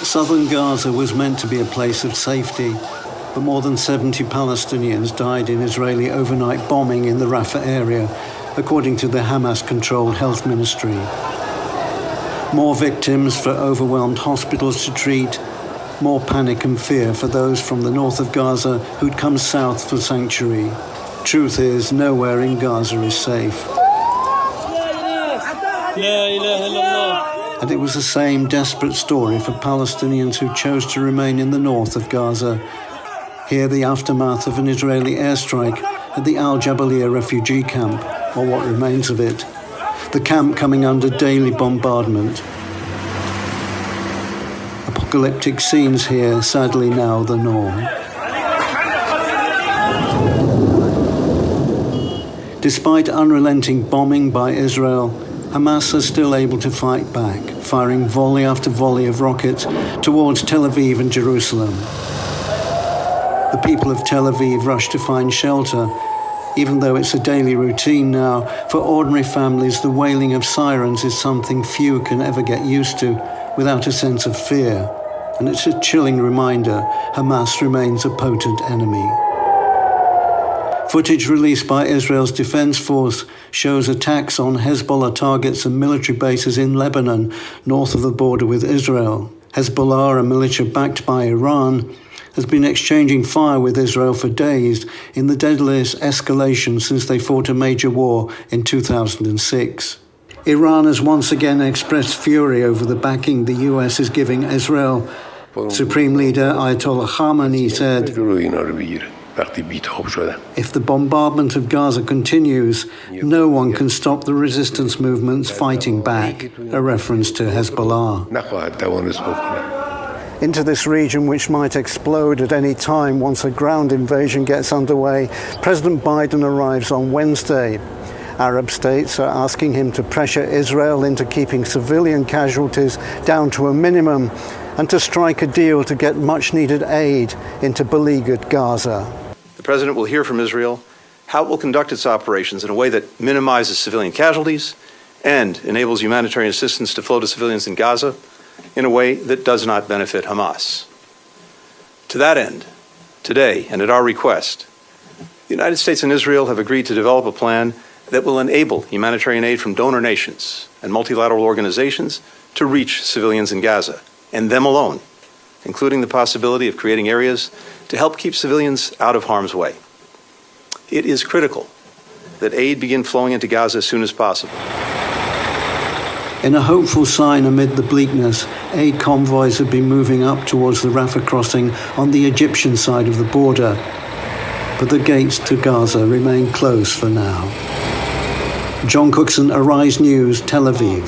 Southern Gaza was meant to be a place of safety, but more than 70 Palestinians died in Israeli overnight bombing in the Rafah area, according to the Hamas-controlled health ministry. More victims for overwhelmed hospitals to treat, more panic and fear for those from the north of Gaza who'd come south for sanctuary. Truth is, nowhere in Gaza is safe. And it was the same desperate story for Palestinians who chose to remain in the north of Gaza. Here, the aftermath of an Israeli airstrike at the Al Jabaliyah refugee camp, or what remains of it. The camp coming under daily bombardment. Apocalyptic scenes here, sadly now the norm. Despite unrelenting bombing by Israel, Hamas is still able to fight back, firing volley after volley of rockets towards Tel Aviv and Jerusalem. The people of Tel Aviv rush to find shelter, even though it's a daily routine now. For ordinary families, the wailing of sirens is something few can ever get used to without a sense of fear. And it's a chilling reminder Hamas remains a potent enemy. Footage released by Israel's Defense Force shows attacks on Hezbollah targets and military bases in Lebanon, north of the border with Israel. Hezbollah, a militia backed by Iran, has been exchanging fire with Israel for days in the deadliest escalation since they fought a major war in 2006. Iran has once again expressed fury over the backing the US is giving Israel. Supreme Leader Ayatollah Khamenei said, "If the bombardment of Gaza continues, no one can stop the resistance movements fighting back," a reference to Hezbollah. Into this region, which might explode at any time once a ground invasion gets underway, President Biden arrives on Wednesday. Arab states are asking him to pressure Israel into keeping civilian casualties down to a minimum and to strike a deal to get much-needed aid into beleaguered Gaza. The President will hear from Israel how it will conduct its operations in a way that minimizes civilian casualties and enables humanitarian assistance to flow to civilians in Gaza in a way that does not benefit Hamas. To that end, today, and at our request, the United States and Israel have agreed to develop a plan that will enable humanitarian aid from donor nations and multilateral organizations to reach civilians in Gaza, and them alone, including the possibility of creating areas to help keep civilians out of harm's way. It is critical that aid begin flowing into Gaza as soon as possible. In a hopeful sign amid the bleakness, aid convoys have been moving up towards the Rafah crossing on the Egyptian side of the border. But the gates to Gaza remain closed for now. John Cookson, Arise News, Tel Aviv.